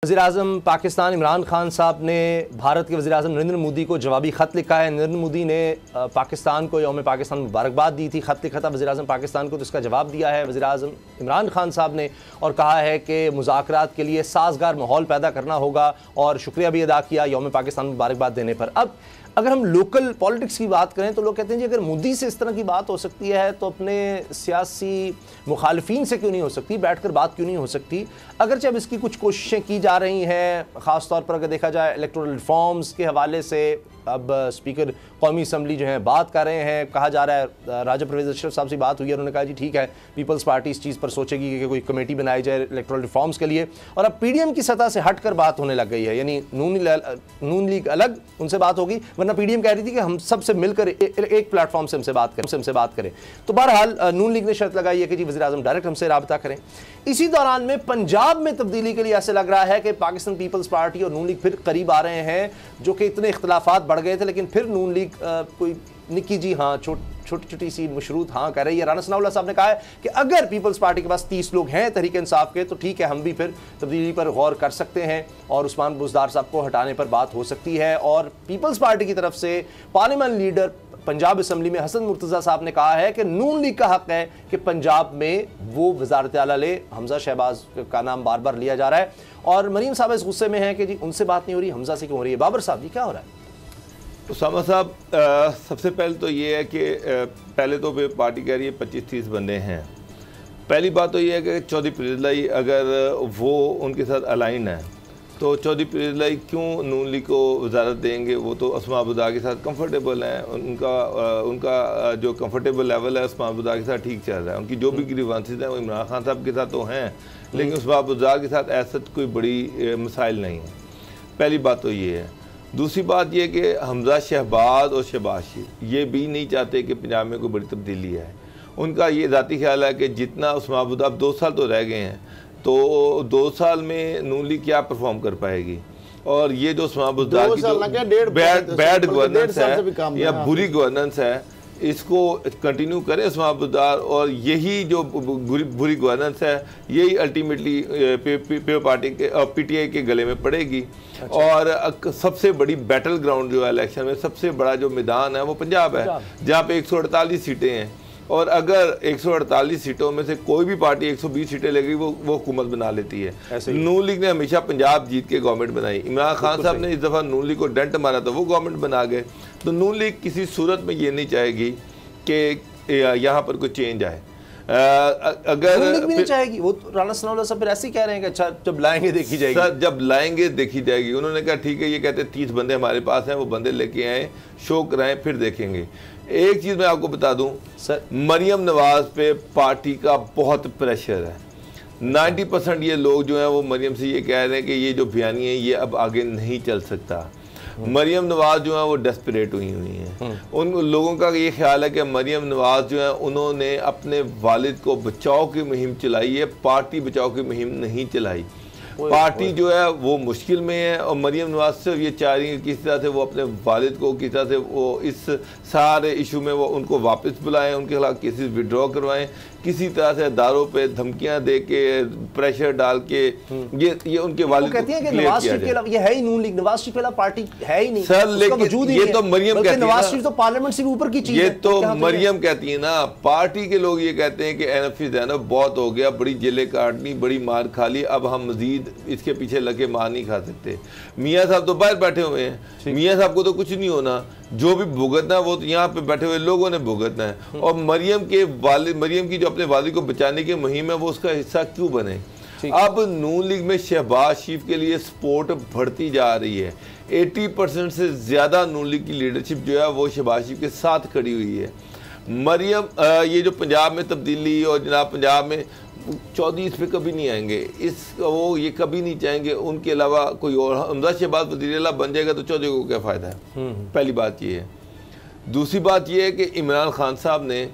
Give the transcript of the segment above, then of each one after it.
वज़ीर-ए-आज़म पाकिस्तान इमरान खान साहब ने भारत के वज़ीर-ए-आज़म नरेंद्र मोदी को जवाबी ख़त लिखा है। नरेंद्र मोदी ने पाकिस्तान को यौम पाकिस्तान मुबारकबाद दी थी, ख़त लिखा था वज़ीर-ए-आज़म पाकिस्तान को, तो इसका जवाब दिया है वज़ीर-ए-आज़म इमरान खान साहब ने और कहा है कि मुज़ाकरात के लिए साज़गार माहौल पैदा करना होगा और शुक्रिया भी अदा किया यौम पाकिस्तान मुबारकबाद देने पर। अब अगर हम लोकल पॉलिटिक्स की बात करें तो लोग कहते हैं जी अगर मोदी से इस तरह की बात हो सकती है तो अपने सियासी मुखालफीन से क्यों नहीं हो सकती, बैठकर बात क्यों नहीं हो सकती। अगरचे अब इसकी कुछ कोशिशें की जा रही हैं, ख़ास तौर पर अगर देखा जाए इलेक्टोरल रिफॉर्म्स के हवाले से अब स्पीकर कौमी असम्बली जो है बात कर रहे हैं, कहा जा रहा है राजा परवेज़ अशरफ साहब से बात हुई है, उन्होंने कहा जी ठीक है पीपल्स पार्टी इस चीज़ पर सोचेगी कि कोई कमेटी बनाई जाए इलेक्टोरल रिफॉर्म्स के लिए। और अब पीडीएम की सतह से हटकर बात होने लग गई है, यानी नून लीग अलग उनसे बात होगी, वरना पीडीएम कह रही थी कि हम सबसे मिलकर एक प्लेटफॉर्म से हमसे बात करें। तो बहरहाल नून लीग ने शर्त लगाई है कि जी वज़ीर-ए-आज़म डायरेक्ट हमसे राब्ता करें। इसी दौरान में पंजाब में तब्दीली के लिए ऐसे लग रहा है कि पाकिस्तान पीपल्स पार्टी और नून लीग फिर करीब आ रहे हैं, जो कि इतने इख्तलाफात बढ़ गए थे लेकिन फिर नून लीग कोई निक्की जी हाँ छोटी छोटी सी मशरूत हाँ कह रही है। राना सनाउल्लाह साहब ने कहा है कि अगर पीपल्स पार्टी के पास 30 लोग हैं तहरीक इंसाफ के तो ठीक है, हम भी फिर तब्दीली पर गौर कर सकते हैं और उस्मान बुज़दार साहब को हटाने पर बात हो सकती है। और पीपल्स पार्टी की तरफ से पार्लियामेंट लीडर पंजाब असम्बली में हसन मुर्तज़ा साहब ने कहा है कि नून लीग का हक है कि पंजाब में वो वज़ारत आला ले। हमजा शहबाज का नाम बार बार लिया जा रहा है और मरीम साहब इस गुस्से में हैं कि जी उनसे बात नहीं हो रही, हमजा से क्यों हो रही है। बाबर साहब जी क्या हो रहा है? उसामा साहब, सबसे पहले तो ये है कि पहले तो पार्टी कह रही है 25-30 बंदे हैं। पहली बात तो ये है कि चौधरी परवेज़ अगर वो उनके साथ अलाइन है तो चौधरी परवेज़ क्यों नून लीग को वजारत देंगे। वो तो उस्मान बुज़दार के साथ कंफर्टेबल हैं, उनका जो कंफर्टेबल लेवल है उस्मान बुज़दार के साथ ठीक चल रहा है। उनकी जो भी ग्रीवांसेस हैं वो इमरान खान साहब के साथ तो हैं, लेकिन उस्मान बुज़दार के साथ ऐसा कोई बड़ी मसाइल नहीं है। पहली बात तो ये है। दूसरी बात यह कि हमजा शहबाज और शहबाज शरीफ ये भी नहीं चाहते कि पंजाब में कोई बड़ी तब्दीली आए। उनका ये ज़ाती ख्याल है कि जितना उस्मान बुज़दार 2 साल तो रह गए हैं, तो 2 साल में नून लीग क्या परफॉर्म कर पाएगी। और ये जो उस्मान बुज़दार की जो बैड गवर्नेंस है या बुरी गवर्नेंस है, इसको कंटिन्यू करें उस्मान बुज़दार, और यही जो बुरी गवर्नेंस है यही अल्टीमेटली पीपल पार्टी के पीटीआई के गले में पड़ेगी। अच्छा। और सबसे बड़ी बैटल ग्राउंड जो है इलेक्शन में, सबसे बड़ा जो मैदान है वो पंजाब है, जहाँ पे 148 सीटें हैं। और अगर 148 सीटों में से कोई भी पार्टी 120 सीटें लेगी वो हुकूमत बना लेती है। नून लीग ने हमेशा पंजाब जीत के गवर्नमेंट बनाई। इमरान खान साहब ने इस दफ़ा नून लीग को डेंट मारा तो वो गवर्नमेंट बना गए। तो नून लीग किसी सूरत में ये नहीं चाहेगी कि यहाँ पर कोई चेंज आए। अगर भी नहीं चाहेगी, वो राना सनाउल्लाह साहब फिर ऐसे ही कह रहे हैं कि अच्छा जब लाएंगे देखी जाएगी। सर जब लाएंगे देखी जाएगी। उन्होंने कहा ठीक है, ये कहते 30 बंदे हमारे पास हैं, वो बंदे लेके आए, शो कराएं, फिर देखेंगे। एक चीज़ मैं आपको बता दूं सर, मरियम नवाज पे पार्टी का बहुत प्रेशर है। 90% ये लोग जो हैं वो मरियम से ये कह रहे हैं कि ये जो बयानी है ये अब आगे नहीं चल सकता। मरियम नवाज जो है वो डेस्परेट हुई हैं। उन लोगों का ये ख्याल है कि मरियम नवाज जो है उन्होंने अपने वालिद को बचाव की मुहिम चलाई है, पार्टी बचाव की मुहिम नहीं चलाई। पार्टी जो है वो मुश्किल में है और मरियम नवाज सिर्फ ये चाह रही है किस तरह से वो अपने वालिद को, किस तरह से वो इस सारे इशू में वो उनको वापस बुलाएं, उनके खिलाफ केसेस विड्रॉ करवाएं, किसी तरह से अदारों पे धमकियां दे के प्रेशर डाल के ये उनके वालिद को क्लियर किया जाए। ये है ही नून लीग, नवाज शरीफ वाला पार्टी है ही नहीं सर। लेकिन ये तो मरियम कहती है, नवाज शरीफ तो पार्लियामेंट से भी ऊपर की चीज है। ये तो मरियम कहती है ना, पार्टी के लोग ये कहते हैं कि एनएफ ज़ैनब बहुत हो गया, बड़ी जेलें काटनी, बड़ी मार खा ली, अब हम मजीद इसके पीछे लगे मार नहीं खा सकते। मियाँ साहब तो बाहर बैठे हुए हैं, मियाँ साहब को तो कुछ नहीं होना, जो भी भुगतना है वो तो यहाँ पे बैठे हुए लोगों ने भुगतना है। और मरियम की जो अपने वालिद को बचाने की मुहिम है वो उसका हिस्सा क्यों बने। अब नून लीग में शहबाज शरीफ के लिए सपोर्ट बढ़ती जा रही है। 80% से ज़्यादा नून लीग की लीडरशिप जो है वो शहबाज शरीफ के साथ खड़ी हुई है। मरियम ये जो पंजाब में तब्दीली और जनाब पंजाब में चौधरी इस पे कभी नहीं आएंगे, वो ये कभी नहीं चाहेंगे उनके अलावा कोई और। हमजा शहबाज वज़ीर-ए-आला बन जाएगा तो चौधरी को क्या फ़ायदा है। पहली बात ये है। दूसरी बात ये है कि इमरान खान साहब ने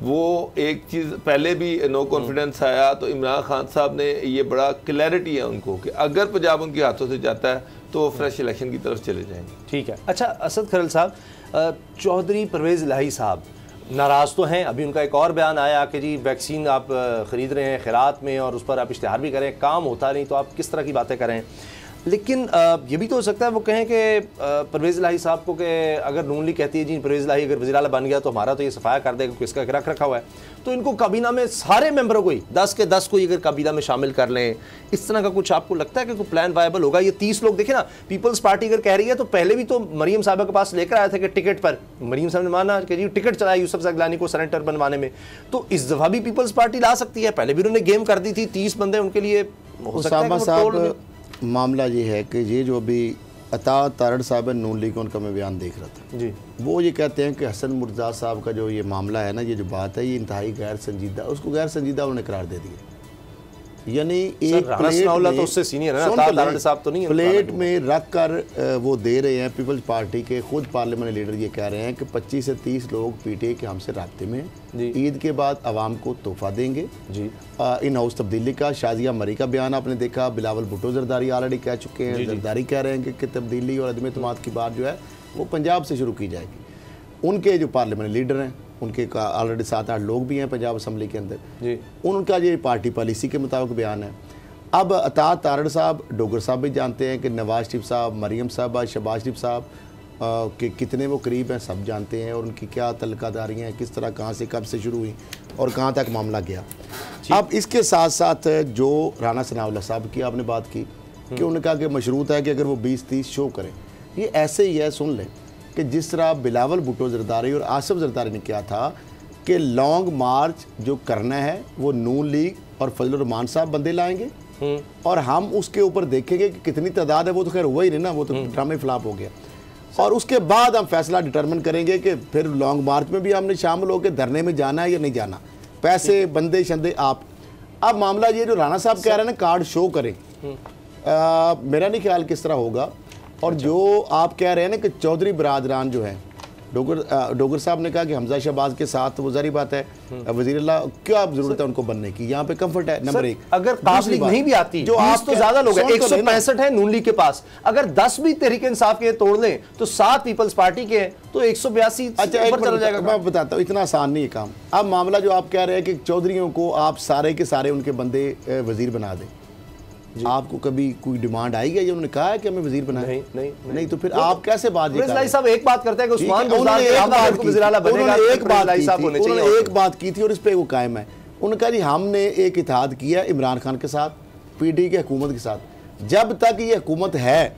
वो एक चीज़ पहले भी नो कॉन्फिडेंस आया तो इमरान खान साहब ने ये बड़ा क्लैरिटी है उनको कि अगर पंजाब उनके हाथों से जाता है तो फ्रेश इलेक्शन की तरफ चले जाएंगे। ठीक है। अच्छा असद खरल साहब, चौधरी परवेज़ इलाही साहब नाराज़ तो हैं। अभी उनका एक और बयान आया कि जी वैक्सीन आप ख़रीद रहे हैं खैरात में और उस पर आप इश्तिहार भी करें, काम होता नहीं तो आप किस तरह की बातें करें। लेकिन ये भी तो हो सकता है वो कहें कि परवेज़ इलाही साहब को कि अगर नून लीग कहती है जी परवेज़ इलाही अगर वज़ीर आला बन गया तो हमारा तो ये सफाया कर देगा, किसका रख रखा हुआ है, तो इनको काबीना में सारे मेंबरों को ही 10 के 10 को ही अगर काबीना में शामिल कर लें, इस तरह का कुछ आपको लगता है कि कोई प्लान वायबल होगा? ये 30 लोग देखें ना, पीपल्स पार्टी अगर कह रही है तो पहले भी तो मरीम साहबा के पास लेकर आए थे कि टिकट पर, मरीम साहब ने माना कि जी टिकट चलाया यूसुफ ज़गलानी को सेनेटर बनवाने में, तो इस दफ़ा भी पीपल्स पार्टी ला सकती है। पहले भी उन्होंने गेम कर दी थी, 30 बंदे उनके लिए हो सकता है। मामला ये है कि ये जो अभी अता तारड़ साहब है नून लीग, उनका मैं बयान देख रहा था जी, वो ये कहते हैं कि हसन मुर्तज़ा साहब का जो ये मामला है ना, ये जो बात है ये इंतहाई गैर संजीदा, उसको गैर संजीदा उन्होंने करार दे दिया। यानी एक तो उससे सीनियर है ना, तारड़ साहब तो नहीं है, प्लेट में रख कर वो दे रहे हैं। पीपल्स पार्टी के खुद पार्लियामेंट लीडर ये कह रहे हैं कि 25 से 30 लोग पीटीआई के हमसे राब्ते में हैं, ईद के बाद आवाम को तोहफा देंगे जी। इन हाउस तब्दीली का शाजिया मरी का बयान आपने देखा, बिलावल भुट्टो जरदारी ऑलरेडी कह चुके हैं, जरदारी कह रहे हैं कि तब्दीली और अदम एतमाद की बात जो है वो पंजाब से शुरू की जाएगी। उनके जो पार्लियामेंट लीडर हैं उनके का ऑलरेडी 7-8 लोग भी हैं पंजाब असम्बली के अंदर जी, उनका ये पार्टी पॉलिसी के मुताबिक बयान है। अब अता तारड़ साहब, डोगर साहब भी जानते हैं कि नवाज शरीफ साहब, मरीम साहब, शहबाज शरीफ साहब के कितने वो करीब हैं, सब जानते हैं, और उनकी क्या तल्कादारियाँ हैं, किस तरह कहाँ से कब से शुरू हुई और कहाँ तक मामला गया। अब इसके साथ साथ जो राना सनाउल्लाह साहब की आपने बात की कि उन्होंने कहा कि मशरूत है कि अगर वो 20-30 शो करें, ये ऐसे ही है, सुन लें कि जिस तरह बिलावल भुट्टो जरदारी और आसिफ जरदारी ने किया था कि लॉन्ग मार्च जो करना है वो नून लीग और फजलुर रहमान साहब बंदे लाएंगे और हम उसके ऊपर देखेंगे कि कितनी तादाद है। वो तो खैर हुआ ही नहीं ना, वो तो ड्रामे फ्लॉप हो गया, और उसके बाद हम फैसला डिटरमिन करेंगे कि फिर लॉन्ग मार्च में भी हमने शामिल होकर धरने में जाना है या नहीं जाना, पैसे बंदे शंदे आप। अब मामला ये जो राना साहब कह रहे हैं ना कार्ड शो करें, मेरा नहीं ख्याल किस तरह होगा। और जो आप कह रहे हैं ना कि चौधरी बरादरान जो है, डोगर साहब ने कहा कि हमजा शहबाज के साथ वो जारी बात है, वज़ीर अल्लाह क्या जरूरत है उनको बनने की, यहाँ पे कंफर्ट है। नंबर 1, अगर काफ लीग नहीं भी आती जो आप तो ज्यादा लोग हैं, 165 है नून लीग के पास, अगर 10 भी तहरीक इंसाफ के तोड़ लें तो 7 पीपल्स पार्टी के हैं तो 182 ऊपर चला जाएगा। मैं बताता हूँ, इतना आसान नहीं है काम। अब मामला जो आप कह रहे हैं कि चौधरीयों को आप सारे के सारे उनके बंदे वजीर बना दें, आपको कभी कोई डिमांड आई है? उन्होंने कहा है कि हमें वजीर बनाए? नहीं तो फिर आप कैसे बात ये साहब एक बात करते हैं कि उस्मान बुज़दार एक बात की थी और इस पे वो कायम है। उन्होंने कहा जी हमने एक इत्तेहाद किया इमरान खान के साथ, पीटीआई की हुकूमत के साथ, जब तक ये हुकूमत है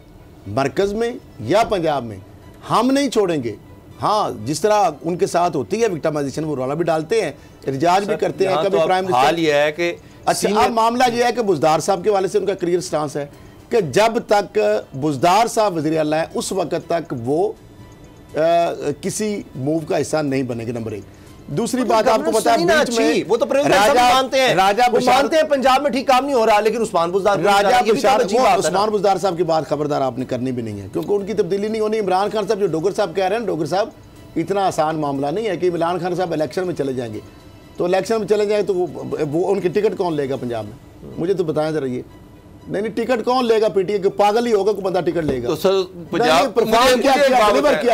मरकज़ में या पंजाब में हम नहीं छोड़ेंगे। हाँ, जिस तरह उनके साथ होती है विक्टिमाइजेशन, वो रौला भी डालते हैं, एहतजाज भी करते हैं, कभी प्राइम मिनिस्टर। हाल ये है कि अच्छा, अब मामला ये है कि बुज़दार साहब के वाले से उनका क्लियर स्टांस है कि जब तक बुज़दार साहब वज़ीर आला है उस वक्त तक वो किसी मूव का हिस्सा नहीं बनेंगे। नंबर 1। दूसरी बात आपको पता है बीच में वो तो मानते हैं, राजा मानते हैं पंजाब में ठीक काम नहीं हो रहा, लेकिन उस्मान बुज़दार उस्मान बुज़दार साहब की बात खबरदार आपने करनी भी नहीं है, क्योंकि उनकी तब्दीली नहीं होनी। इमरान खान साहब जो डोगर साहब कह रहे हैं, डोगर साहब इतना आसान मामला नहीं है कि इमरान खान साहब इलेक्शन में चले जाएंगे, तो इलेक्शन में चले जाए तो वो उनकी टिकट कौन लेगा पंजाब में? मुझे तो बताएं जरा ये। नहीं टिकट कौन लेगा? पीटीआई के पागल ही होगा कोई बंदा टिकट लेगा। तो सर पंजाब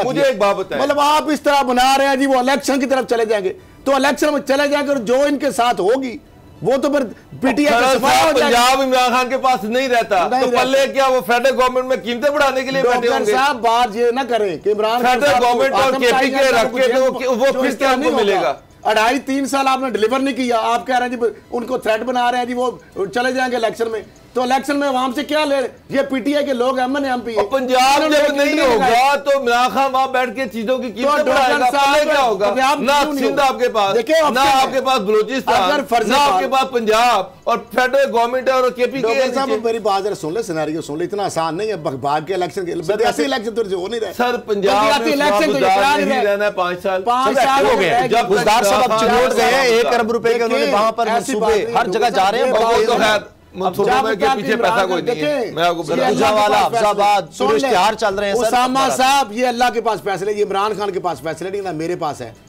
मुझे एक बात बताएं, मतलब आप इस तरह बना रहे हैं जी वो इलेक्शन की तरफ चले जाएंगे, तो इलेक्शन में चले जाएंगे और जो इनके साथ होगी वो तो फिर पीटीआई पंजाब इमरान खान के पास नहीं रहता, तो पल्ले क्या वो फेडरल गवर्नमेंट में कीमतें बढ़ाने के लिए बैठे होंगे? साहब बात ये ना करें कि इमरान फेडरल गवर्नमेंट और केपी के रख के तो वो फिर क्या मिलेगा? 2.5-3 साल आपने डिलीवर नहीं किया, आप कह रहे हैं जी उनको थ्रेट बना रहे हैं जी वो चले जाएंगे इलेक्शन में, तो इलेक्शन में आवाम से क्या ले? ये पीटीआई के लोग एमएन एमपी है। पंजाब जब नहीं होगा तो इमरान खान वहां बैठ के चीजों की कीमत बढ़ाएगा, क्या होगा? ना सिंध आपके पास, ना आपके पास बलूचिस्तान, ना आपके पास पंजाब, और फेडरल गवरमेंट और केपी के साहब मेरी बात जरा सुन ले, सिनेरियो सुन ले, इतना आसान नहीं है भाग के इलेक्शन के ऐसे इलेक्शन तो हो नहीं रहे सर। पंजाब में इलेक्शन रहना है 5 साल हो गए, जब बुज़दार साहब अब चिमोट गए हैं 1 अरब रुपए के, उन्होंने वहां पर मंसूबे हर जगह जा रहे हैं। के पीछे पैसा कोई नहीं है, मैं आपको इश्तिहार चल रहे हैं। उसामा साहब ये अल्लाह के पास फैसले, ये इमरान खान के पास फैसले नहीं ना मेरे पास है।